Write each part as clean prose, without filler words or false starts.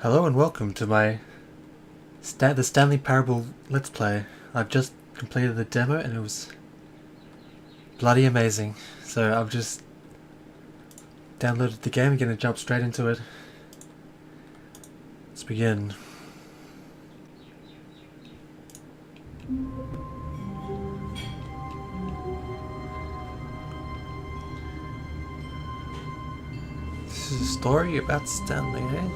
Hello and welcome to my the Stanley Parable Let's Play. I've just completed the demo and it was bloody amazing. So I've just downloaded the game and gonna jump straight into it. Let's begin. This is a story about Stanley, eh?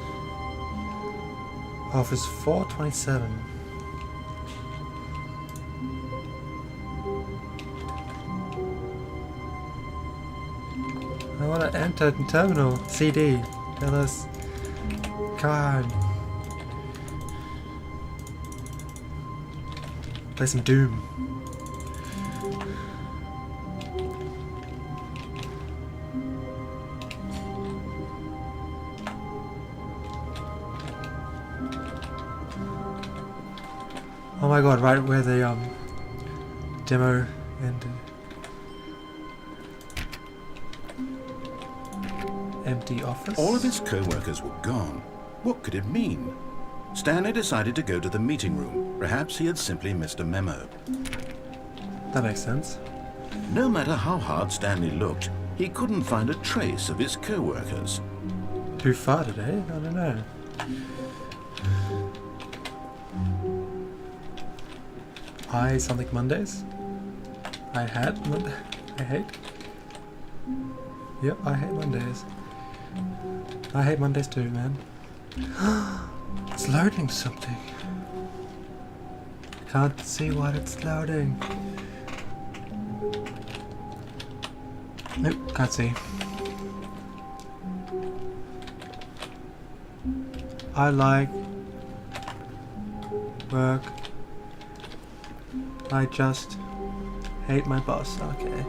Office 427. I want to enter the terminal. CD. Tell us. Come on. Play some Doom. Oh my god, right where the demo ended. Empty office. All of his co-workers were gone. What could it mean? Stanley decided to go to the meeting room. Perhaps he had simply missed a memo. That makes sense. No matter how hard Stanley looked, he couldn't find a trace of his co-workers. Who farted, eh? I don't know. Something Mondays? I hate. Yep, I hate Mondays. I hate Mondays too, man. It's loading something. Can't see what it's loading. Nope, can't see. I like work. I just hate my boss. Okay.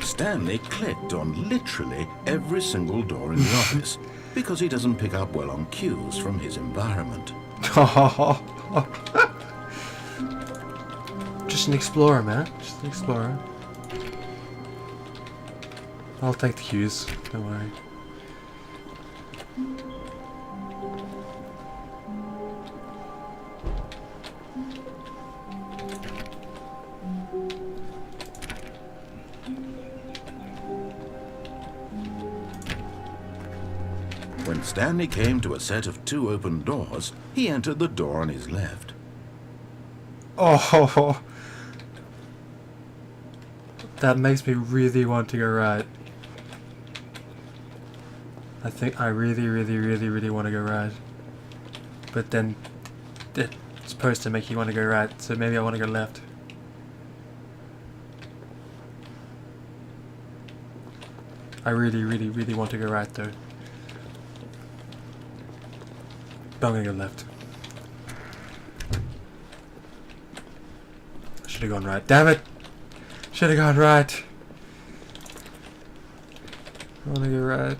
Stanley clicked on literally every single door in the office because he doesn't pick up well on cues from his environment. Just an explorer, man. Just an explorer. I'll take the cues. Don't worry. When Stanley came to a set of 2 open doors, he entered the door on his left. Oh, that makes me really want to go right. I think I really want to go right. But then it's supposed to make you want to go right, so maybe I want to go left. I really want to go right though. But I'm gonna go left. I should have gone right. Damn it! Should have gone right. I wanna go right.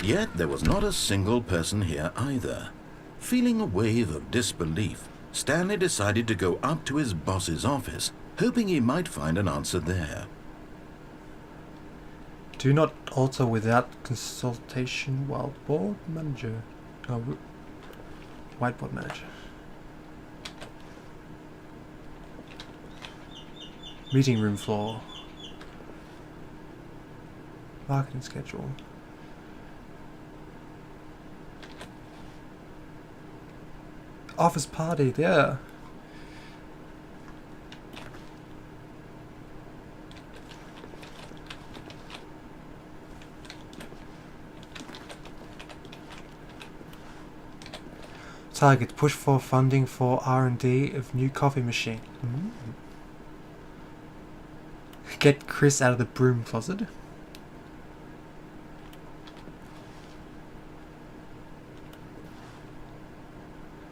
Yet there was not a single person here either. Feeling a wave of disbelief, Stanley decided to go up to his boss's office, hoping he might find an answer there. Do not alter without consultation whiteboard manager. Oh, whiteboard manager. Meeting room floor. Marketing schedule. Office party, yeah. Target, push for funding for R&D of new coffee machine. Get Chris out of the broom closet.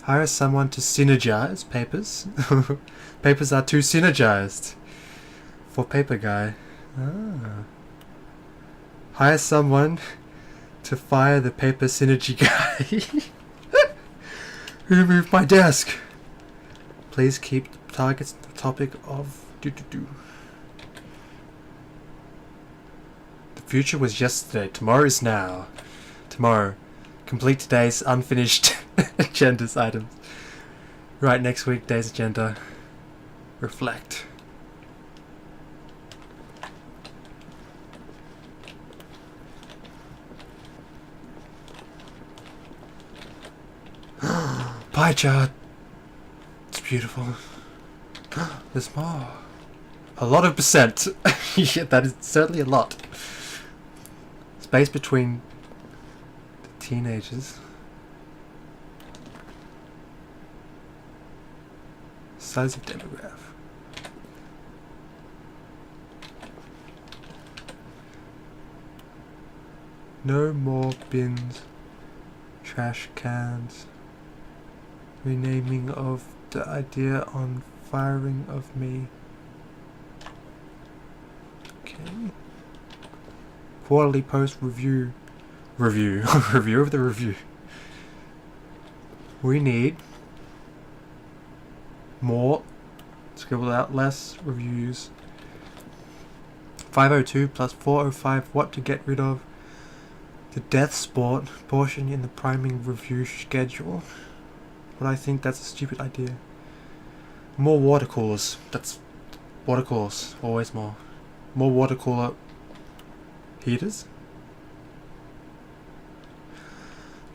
Hire someone to synergize papers. Papers are too synergized for paper guy. Ah. Hire someone to fire the paper synergy guy. Who moved my desk? Please keep the targets the topic of do. The future was yesterday. Tomorrow is now. Tomorrow. Complete today's unfinished agendas items. Right, next week, day's agenda. Reflect. Pie chart. It's beautiful. There's more. A lot of percent. Yeah, that is certainly a lot. Space between the teenagers. Size of demograph. No more bins. Trash cans. Renaming of the idea on firing of me. Okay. Quarterly post review. Review of the review. We need more, scribble out less reviews. 502 plus 405, what to get rid of. The death sport portion in the priming review schedule. But I think that's a stupid idea. More water coolers. That's water coolers. Always more. More water cooler heaters.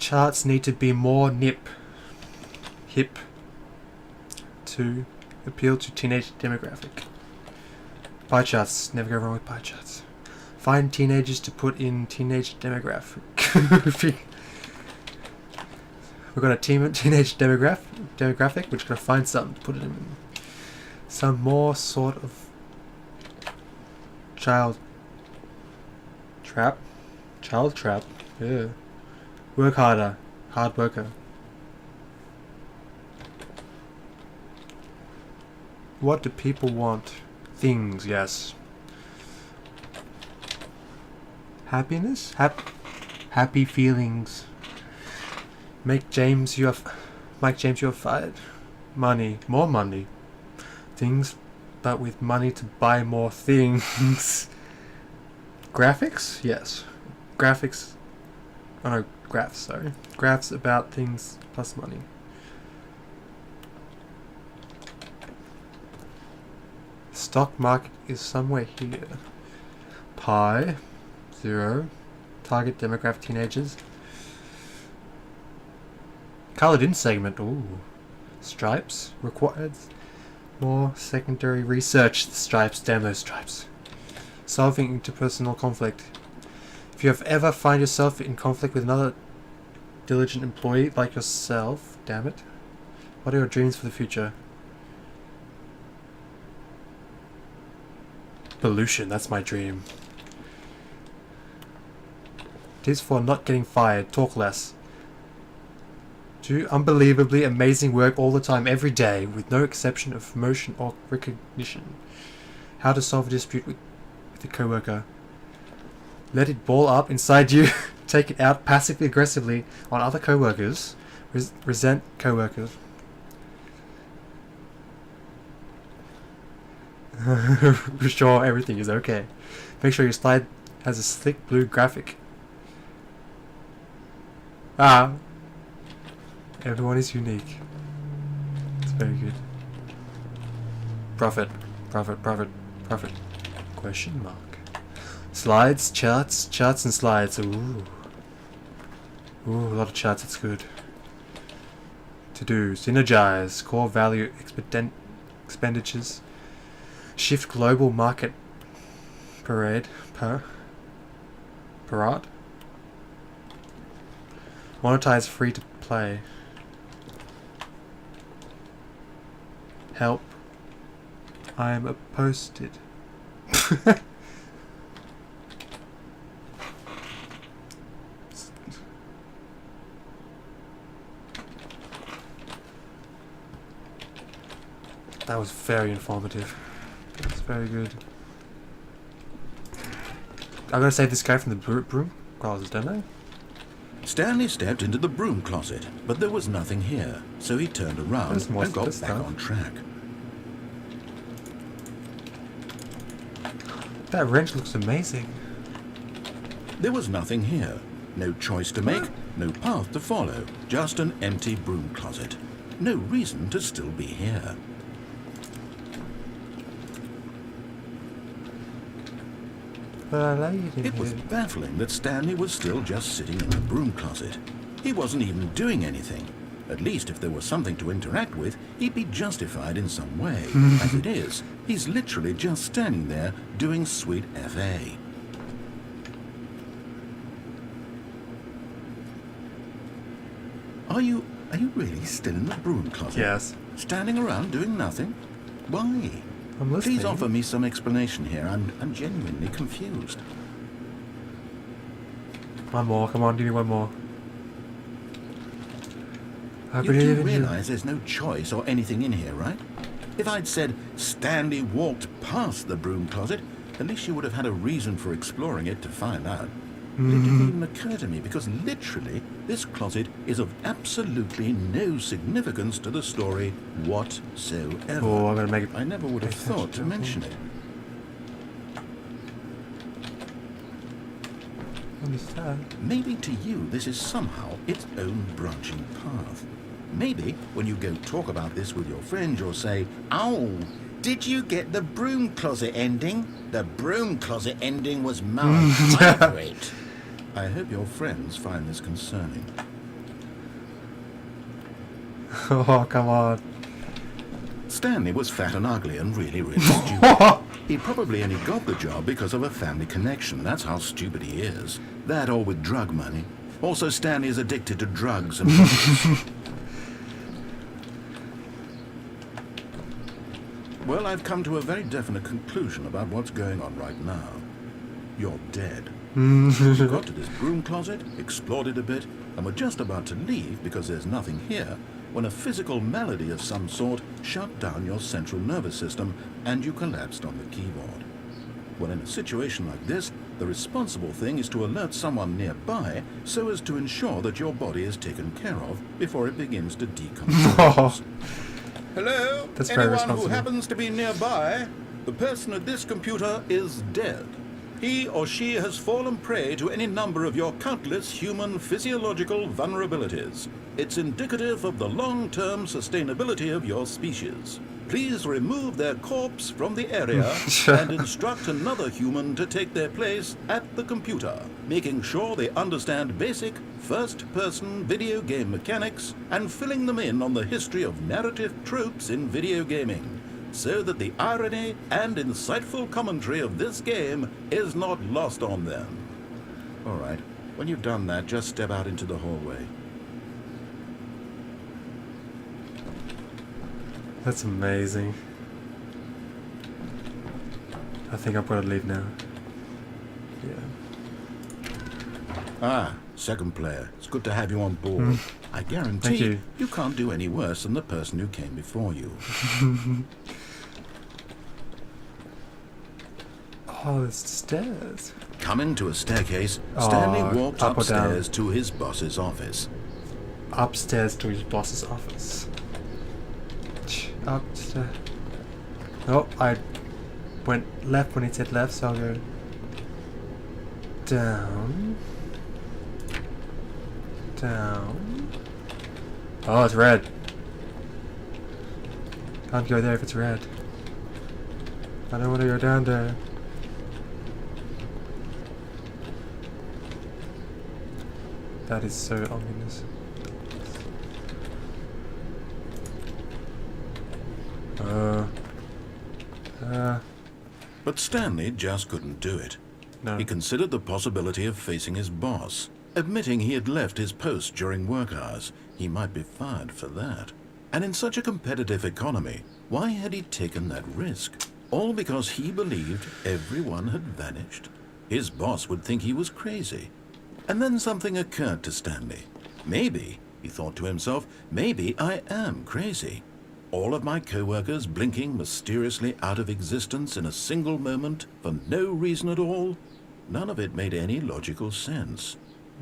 Charts need to be more hip to appeal to teenage demographic. Pie charts. Never go wrong with pie charts. Find teenagers to put in teenage demographic. We're gonna teenage demographic. We're just gonna find something to put it in. Some more sort of child trap. Yeah. Work harder. Hard worker. What do people want? Things, yes. Happiness? Happy feelings. Mike James, you are fired. Money. More money. Things, but with money to buy more things. Graphics? Yes. Graphics. Oh no, graphs, sorry. Graphs about things plus money. Stock market is somewhere here. Pie. 0. Target demographic teenagers. Coloured in segment. Ooh. Stripes. Required more secondary research. Stripes. Damn those stripes. Solving interpersonal conflict. If you have ever find yourself in conflict with another diligent employee like yourself, damn it. What are your dreams for the future? Pollution, that's my dream. Tips for not getting fired. Talk less. Do unbelievably amazing work all the time, every day, with no exception of promotion or recognition. How to solve a dispute with a coworker. Let it ball up inside you. Take it out passively aggressively on other coworkers. Resent coworkers. Sure, everything is okay. Make sure your slide has a slick blue graphic. Everyone is unique. It's very good. Profit. Question mark. Slides, charts and slides. Ooh, a lot of charts, that's good. To do. Synergize. Core value expenditures. Shift global market parade. Parade. Monetize free to play. Help. I am posted. That was very informative. That's very good. I'm gonna save this guy from the broom closet, don't I? Stanley stepped into the broom closet, but there was nothing here, so he turned around There's more and got back stuff. on track. That wrench looks amazing. There was nothing here. No choice to make, no path to follow, just an empty broom closet. No reason to still be here. But I like it in It was here. baffling that Stanley was still just sitting in the broom closet. He wasn't even doing anything. At least if there was something to interact with, he'd be justified in some way. As it is, he's literally just standing there doing sweet FA. Are you really still in the broom closet? Yes. Standing around doing nothing? Why? I'm listening. Please offer me some explanation here. I'm genuinely confused. One more. Come on, give me one more. I You do believe in you. realize there's no choice or anything in here, right? If I'd said Stanley walked past the broom closet, at least you would have had a reason for exploring it to find out. But it didn't even occur to me because literally this closet is of absolutely no significance to the story whatsoever. Oh, I'm gonna make it. I never would have thought to mention it. Understand? Maybe to you this is somehow its own branching path. Maybe when you go talk about this with your friend, you'll say, "Oh, did you get the broom closet ending? The broom closet ending was my favorite." I hope your friends find this concerning. Oh, come on. Stanley was fat and ugly and really, really stupid. He probably only got the job because of a family connection. That's how stupid he is. That or with drug money. Also, Stanley is addicted to drugs and Well, I've come to a very definite conclusion about what's going on right now. You're dead. You got to this broom closet, explored it a bit, and were just about to leave because there's nothing here, when a physical malady of some sort shut down your central nervous system and you collapsed on the keyboard. Well, in a situation like this, the responsible thing is to alert someone nearby so as to ensure that your body is taken care of before it begins to decompose. Hello? That's very Anyone who responsible. happens to be nearby? The person at this computer is dead. He or she has fallen prey to any number of your countless human physiological vulnerabilities. It's indicative of the long-term sustainability of your species. Please remove their corpse from the area and instruct another human to take their place at the computer, making sure they understand basic first-person video game mechanics and filling them in on the history of narrative tropes in video gaming, so that the irony and insightful commentary of this game is not lost on them. All right, when you've done that, just step out into the hallway. That's amazing. I think I'm gonna leave now. Yeah. Ah, second player. It's good to have you on board. I guarantee Thank you. can't do any worse than the person who came before you. Oh, there's stairs. Coming to a staircase, Stanley Oh, walked up or down? upstairs to his boss's office. Upstairs to his boss's office. Upstairs. Oh, I went left when it said left, so I'll go down. Down. Oh, it's red. Can't go there if it's red. I don't want to go down there. That is so ominous. But Stanley just couldn't do it. No. He considered the possibility of facing his boss. Admitting he had left his post during work hours, he might be fired for that. And in such a competitive economy, why had he taken that risk? All because he believed everyone had vanished. His boss would think he was crazy. And then something occurred to Stanley. Maybe, he thought to himself, maybe I am crazy. All of my co-workers blinking mysteriously out of existence in a single moment for no reason at all. None of it made any logical sense.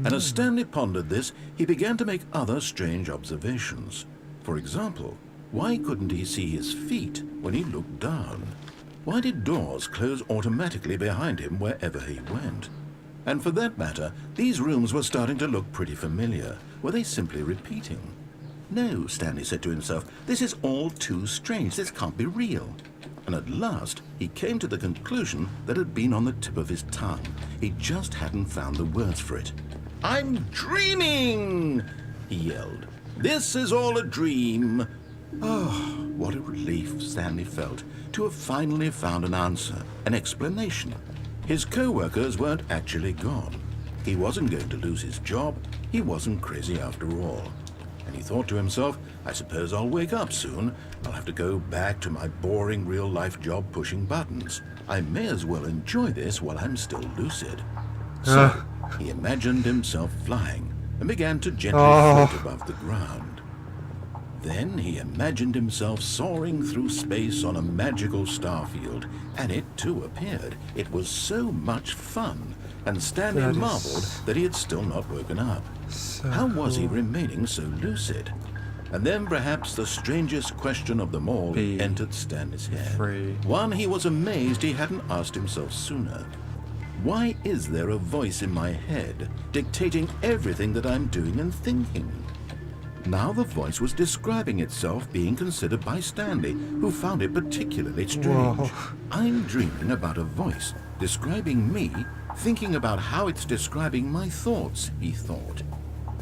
And as Stanley pondered this, he began to make other strange observations. For example, why couldn't he see his feet when he looked down? Why did doors close automatically behind him wherever he went? And for that matter, these rooms were starting to look pretty familiar. Were they simply repeating? No, Stanley said to himself, this is all too strange. This can't be real. And at last, he came to the conclusion that had been on the tip of his tongue. He just hadn't found the words for it. "I'm dreaming!" he yelled. "This is all a dream." Oh, what a relief Stanley felt to have finally found an answer, an explanation. His co-workers weren't actually gone. He wasn't going to lose his job. He wasn't crazy after all. And he thought to himself, I suppose I'll wake up soon. I'll have to go back to my boring real-life job pushing buttons. I may as well enjoy this while I'm still lucid. So he imagined himself flying and began to gently float above the ground. Then he imagined himself soaring through space on a magical starfield, and it too appeared. It was so much fun, and Stanley marveled that he had still not woken up. How was he remaining so lucid? And then perhaps the strangest question of them all entered Stanley's head. One he was amazed he hadn't asked himself sooner. Why is there a voice in my head dictating everything that I'm doing and thinking? Now the voice was describing itself being considered by Stanley, who found it particularly strange. I'm dreaming about a voice describing me, thinking about how it's describing my thoughts, he thought.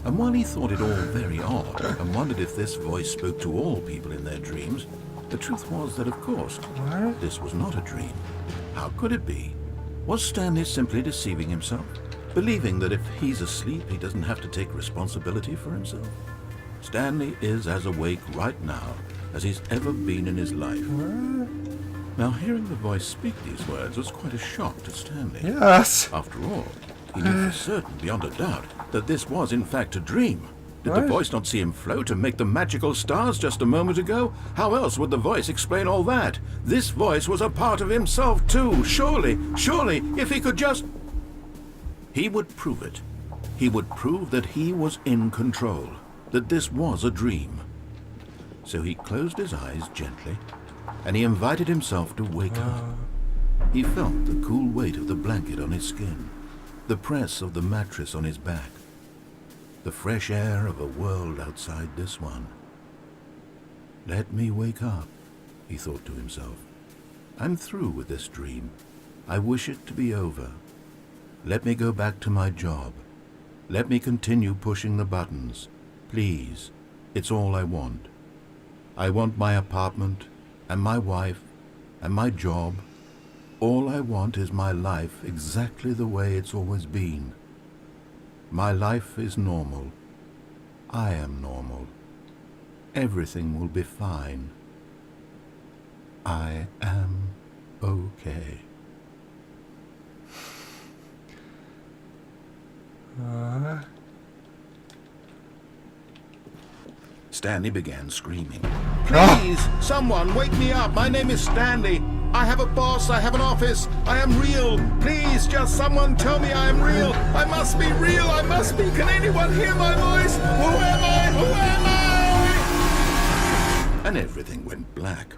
And while he thought it all very odd and wondered if this voice spoke to all people in their dreams, the truth was that, of course, this was not a dream. How could it be? Was Stanley simply deceiving himself, believing that if he's asleep, he doesn't have to take responsibility for himself? Stanley is as awake right now as he's ever been in his life. Now, hearing the voice speak these words was quite a shock to Stanley. Yes. After all, he knew for certain, beyond a doubt, that this was in fact a dream. Did the voice not see him float and make the magical stars just a moment ago? How else would the voice explain all that? This voice was a part of himself too. Surely, if he could just... He would prove it. He would prove that he was in control, that this was a dream. So he closed his eyes gently, and he invited himself to wake up. He felt the cool weight of the blanket on his skin, the press of the mattress on his back, the fresh air of a world outside this one. Let me wake up, he thought to himself. I'm through with this dream. I wish it to be over. Let me go back to my job. Let me continue pushing the buttons. Please, it's all I want. I want my apartment, and my wife, and my job. All I want is my life exactly the way it's always been. My life is normal. I am normal. Everything will be fine. I am okay. Stanley began screaming. Please, someone wake me up. My name is Stanley. I have a boss. I have an office. I am real. Please, just someone tell me I am real. I must be real. I must be. Can anyone hear my voice? Who am I? Who am I? And everything went black.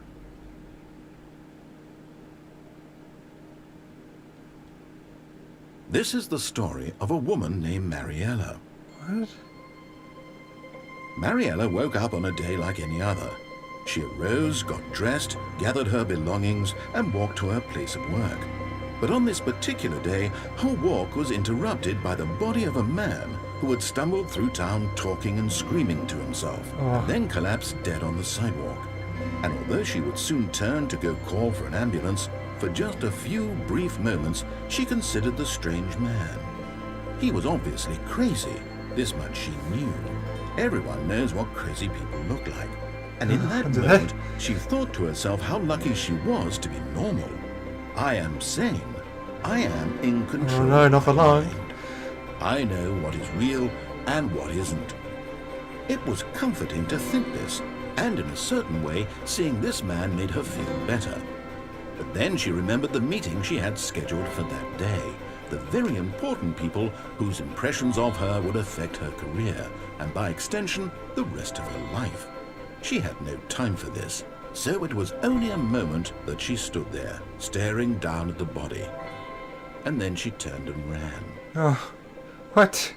This is the story of a woman named Mariella. What? Mariella woke up on a day like any other. She arose, got dressed, gathered her belongings, and walked to her place of work. But on this particular day, her walk was interrupted by the body of a man who had stumbled through town talking and screaming to himself, and then collapsed dead on the sidewalk. And although she would soon turn to go call for an ambulance, for just a few brief moments, she considered the strange man. He was obviously crazy. This much she knew. Everyone knows what crazy people look like. And in that Under moment, she thought to herself how lucky she was to be normal. I am sane. I am in control. Oh no, not for of my long. mind. I know what is real and what isn't. It was comforting to think this, and in a certain way, seeing this man made her feel better. But then she remembered the meeting she had scheduled for that day, the very important people whose impressions of her would affect her career, and by extension, the rest of her life. She had no time for this, so it was only a moment that she stood there, staring down at the body. And then she turned and ran. Oh, what?